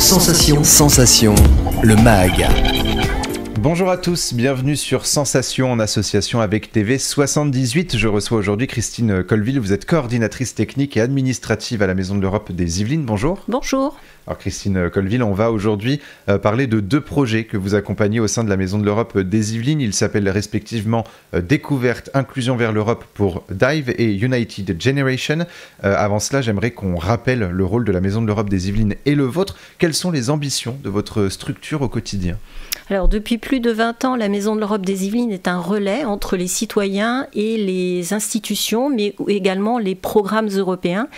Sensation, le MAG. Bonjour à tous, bienvenue sur Sensation en association avec TV78. Je reçois aujourd'hui Christine Colville, vous êtes coordinatrice technique et administrative à la Maison de l'Europe des Yvelines. Bonjour. Bonjour. Alors Christine Colville, on va aujourd'hui parler de deux projets que vous accompagnez au sein de la Maison de l'Europe des Yvelines. Ils s'appellent respectivement Découverte, Inclusion vers l'Europe pour DIVE et United Generation. Avant cela, j'aimerais qu'on rappelle le rôle de la Maison de l'Europe des Yvelines et le vôtre. Quelles sont les ambitions de votre structure au quotidien ? Alors, depuis plus de 20 ans, la Maison de l'Europe des Yvelines est un relais entre les citoyens et les institutions, mais également les programmes européens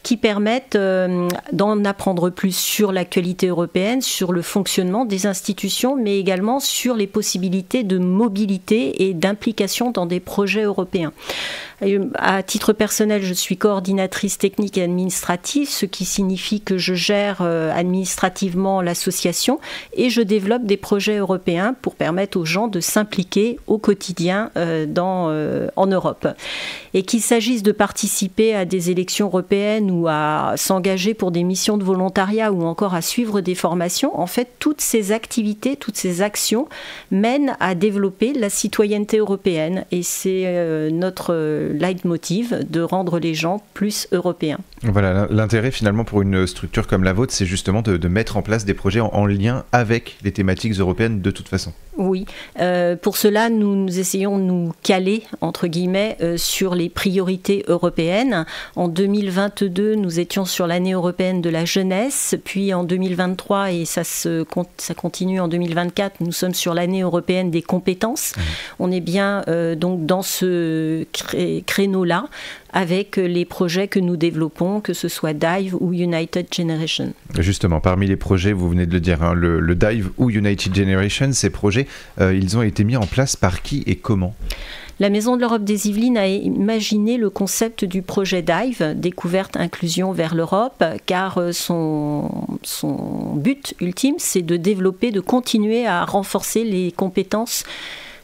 qui permettent d'en apprendre plus sur l'actualité européenne, sur le fonctionnement des institutions, mais également sur les possibilités de mobilité et d'implication dans des projets européens. À titre personnel, je suis coordinatrice technique et administrative, ce qui signifie que je gère administrativement l'association et je développe des projets européens pour permettre aux gens de s'impliquer au quotidien en Europe. Et qu'il s'agisse de participer à des élections européennes ou à s'engager pour des missions de volontariat ou encore à suivre des formations, en fait, toutes ces activités, toutes ces actions mènent à développer la citoyenneté européenne. Et c'est notre leitmotiv de rendre les gens plus européens. Voilà, l'intérêt finalement pour une structure comme la vôtre, c'est justement de mettre en place des projets en lien avec les thématiques européennes de toute façon. Oui, pour cela nous essayons de nous caler entre guillemets sur les priorités européennes. En 2022, nous étions sur l'année européenne de la jeunesse, puis en 2023 et ça continue en 2024, nous sommes sur l'année européenne des compétences. On est bien donc dans ce créneau-là avec les projets que nous développons, que ce soit DIVE ou United Generation. Justement, parmi les projets, vous venez de le dire, le DIVE ou United Generation, ces projets, ils ont été mis en place par qui et comment ? La Maison de l'Europe des Yvelines a imaginé le concept du projet DIVE, Découverte, Inclusion vers l'Europe, car son but ultime, c'est de développer, de continuer à renforcer les compétences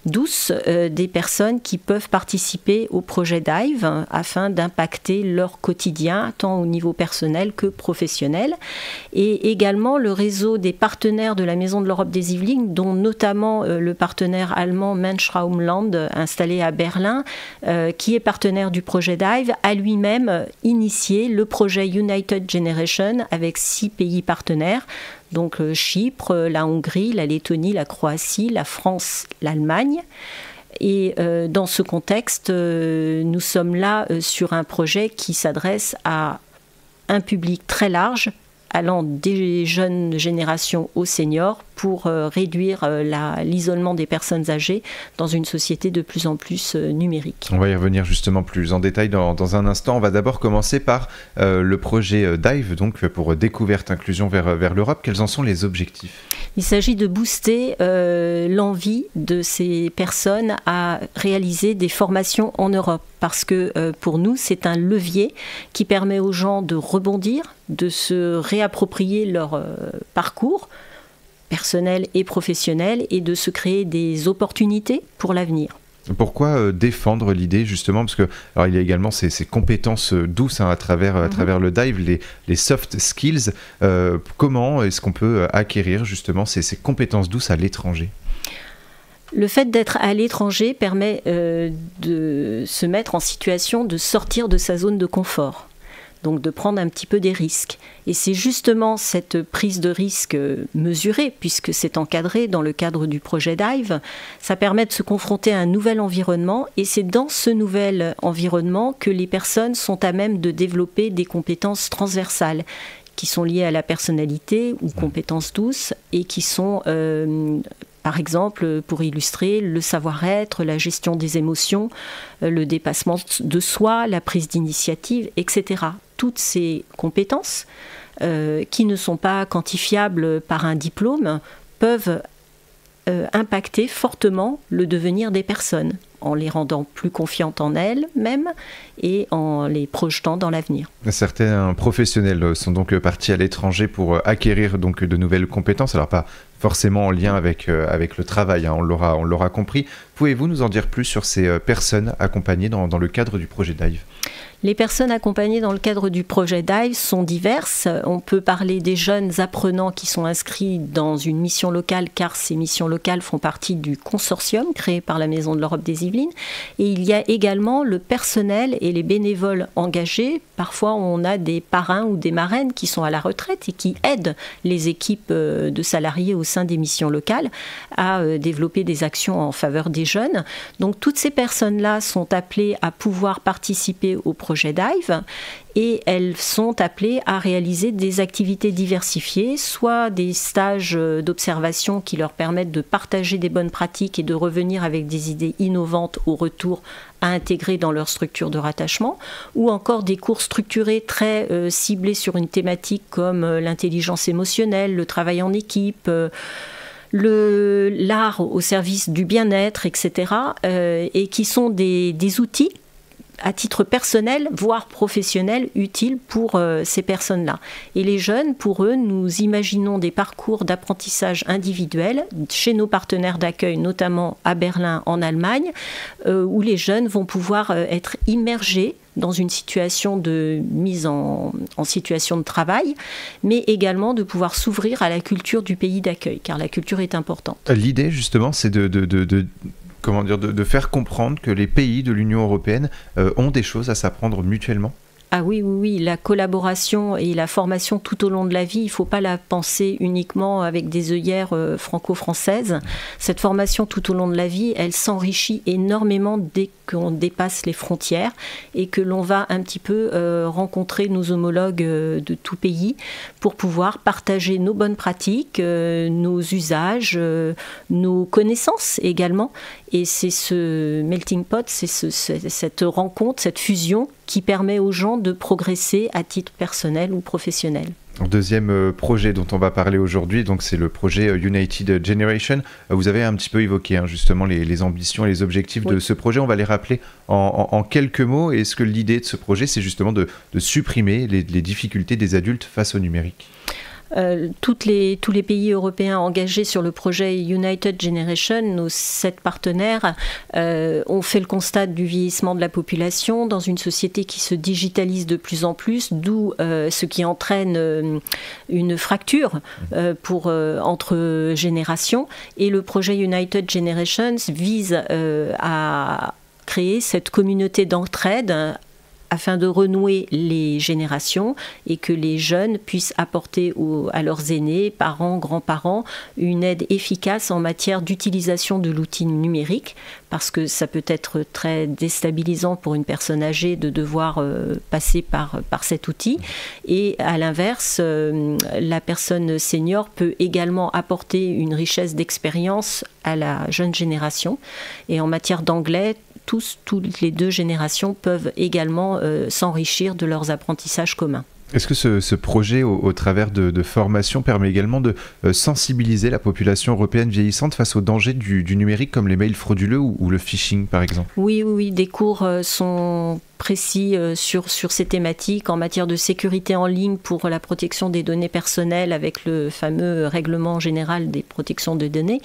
douces des personnes qui peuvent participer au projet DIVE afin d'impacter leur quotidien, tant au niveau personnel que professionnel. Et également le réseau des partenaires de la Maison de l'Europe des Yvelines, dont notamment le partenaire allemand Menschraumland, installé à Berlin, qui est partenaire du projet DIVE, a lui-même initié le projet United Generation avec 6 pays partenaires. Donc Chypre, la Hongrie, la Lettonie, la Croatie, la France, l'Allemagne. Et dans ce contexte, nous sommes là sur un projet qui s'adresse à un public très large, allant des jeunes générations aux seniors, pour réduire l'isolement des personnes âgées dans une société de plus en plus numérique. On va y revenir justement plus en détail dans un instant. On va d'abord commencer par le projet DIVE, donc pour Découverte, Inclusion vers l'Europe. Quels en sont les objectifs ? Il s'agit de booster l'envie de ces personnes à réaliser des formations en Europe, parce que pour nous, c'est un levier qui permet aux gens de rebondir, de se réapproprier leur parcours personnel et professionnel et de se créer des opportunités pour l'avenir. Pourquoi défendre l'idée justement, parce que alors il y a également ces compétences douces à travers le DIVE, les soft skills. Comment est-ce qu'on peut acquérir justement ces compétences douces à l'étranger ? Le fait d'être à l'étranger permet de se mettre en situation de sortir de sa zone de confort. Donc de prendre un petit peu des risques. Et c'est justement cette prise de risque mesurée, puisque c'est encadré dans le cadre du projet DIVE, ça permet de se confronter à un nouvel environnement, et c'est dans ce nouvel environnement que les personnes sont à même de développer des compétences transversales, qui sont liées à la personnalité ou compétences douces, et qui sont... par exemple, pour illustrer, le savoir-être, la gestion des émotions, le dépassement de soi, la prise d'initiative, etc. Toutes ces compétences qui ne sont pas quantifiables par un diplôme peuvent impacter fortement le devenir des personnes, en les rendant plus confiantes en elles-mêmes et en les projetant dans l'avenir. Certains professionnels sont donc partis à l'étranger pour acquérir donc de nouvelles compétences, alors pas forcément en lien avec le travail, on l'aura compris. Pouvez-vous nous en dire plus sur ces personnes accompagnées dans le cadre du projet DIVE ? Les personnes accompagnées dans le cadre du projet DIVE sont diverses. On peut parler des jeunes apprenants qui sont inscrits dans une mission locale, car ces missions locales font partie du consortium créé par la Maison de l'Europe des Yvelines. Et il y a également le personnel et les bénévoles engagés. Parfois, on a des parrains ou des marraines qui sont à la retraite et qui aident les équipes de salariés au sein des missions locales à développer des actions en faveur des jeunes. Donc, toutes ces personnes-là sont appelées à pouvoir participer au projet DIVE et elles sont appelées à réaliser des activités diversifiées, soit des stages d'observation qui leur permettent de partager des bonnes pratiques et de revenir avec des idées innovantes au retour à intégrer dans leur structure de rattachement, ou encore des cours structurés très ciblés sur une thématique comme l'intelligence émotionnelle, le travail en équipe, l'art au service du bien-être, etc., et qui sont des outils à titre personnel, voire professionnel, utiles pour ces personnes-là. Et les jeunes, pour eux, nous imaginons des parcours d'apprentissage individuel chez nos partenaires d'accueil, notamment à Berlin, en Allemagne, où les jeunes vont pouvoir être immergés dans une situation de mise en situation de travail, mais également de pouvoir s'ouvrir à la culture du pays d'accueil, car la culture est importante. L'idée, justement, c'est de faire comprendre que les pays de l'Union européenne ont des choses à s'apprendre mutuellement. Ah oui, la collaboration et la formation tout au long de la vie, il ne faut pas la penser uniquement avec des œillères franco-françaises. Cette formation tout au long de la vie, elle s'enrichit énormément dès qu'on dépasse les frontières et que l'on va un petit peu rencontrer nos homologues de tout pays pour pouvoir partager nos bonnes pratiques, nos usages, nos connaissances également. Et c'est ce melting pot, c'est cette rencontre, cette fusion qui permet aux gens de progresser à titre personnel ou professionnel. Deuxième projet dont on va parler aujourd'hui, donc c'est le projet United Generation. Vous avez un petit peu évoqué justement les ambitions et les objectifs de ce projet. On va les rappeler en quelques mots. Est-ce que l'idée de ce projet, c'est justement de supprimer les difficultés des adultes face au numérique ? Tous les pays européens engagés sur le projet United Generation, nos 7 partenaires, ont fait le constat du vieillissement de la population dans une société qui se digitalise de plus en plus, d'où ce qui entraîne une fracture entre générations. Et le projet United Generations vise à créer cette communauté d'entraide afin de renouer les générations et que les jeunes puissent apporter à leurs aînés, parents, grands-parents, une aide efficace en matière d'utilisation de l'outil numérique, parce que ça peut être très déstabilisant pour une personne âgée de devoir passer par cet outil. Et à l'inverse, la personne senior peut également apporter une richesse d'expérience à la jeune génération. Et en matière d'anglais, toutes les 2 générations peuvent également s'enrichir de leurs apprentissages communs. Est-ce que ce projet, au travers de formation, permet également de sensibiliser la population européenne vieillissante face aux dangers du numérique, comme les mails frauduleux ou le phishing, par exemple ? Oui, des cours sont précis sur ces thématiques en matière de sécurité en ligne pour la protection des données personnelles avec le fameux règlement général des protections de données,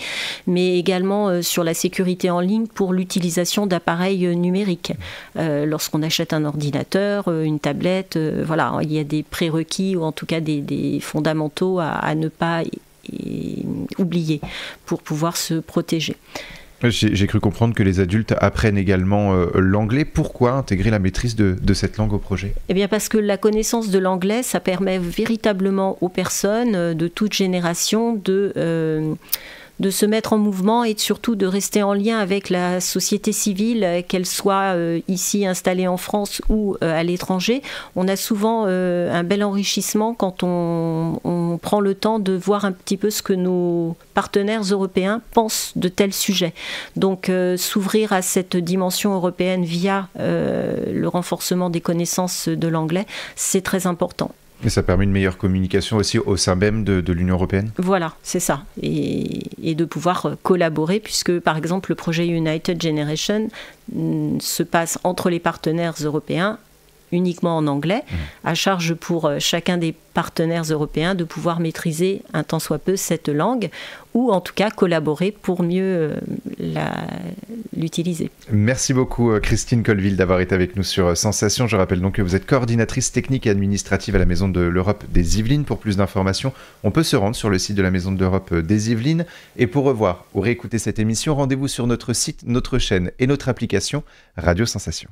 mais également sur la sécurité en ligne pour l'utilisation d'appareils numériques. Lorsqu'on achète un ordinateur, une tablette, voilà, il y a des prérequis ou en tout cas des fondamentaux à ne pas oublier pour pouvoir se protéger. J'ai cru comprendre que les adultes apprennent également l'anglais. Pourquoi intégrer la maîtrise de cette langue au projet ? Eh bien parce que la connaissance de l'anglais, ça permet véritablement aux personnes de toute génération de se mettre en mouvement et surtout de rester en lien avec la société civile, qu'elle soit ici installée en France ou à l'étranger. On a souvent un bel enrichissement quand on prend le temps de voir un petit peu ce que nos partenaires européens pensent de tels sujets. Donc s'ouvrir à cette dimension européenne via le renforcement des connaissances de l'anglais, c'est très important. Et ça permet une meilleure communication aussi au sein même de l'Union européenne ? Voilà, c'est ça. Et de pouvoir collaborer, puisque par exemple le projet United Generation se passe entre les partenaires européens uniquement en anglais, à charge pour chacun des partenaires européens de pouvoir maîtriser un tant soit peu cette langue, ou en tout cas collaborer pour mieux l'utiliser. Merci beaucoup Christine Colville d'avoir été avec nous sur Sensation. Je rappelle donc que vous êtes coordinatrice technique et administrative à la Maison de l'Europe des Yvelines. Pour plus d'informations, on peut se rendre sur le site de la Maison de l'Europe des Yvelines. Et pour revoir ou réécouter cette émission, rendez-vous sur notre site, notre chaîne et notre application Radio Sensation.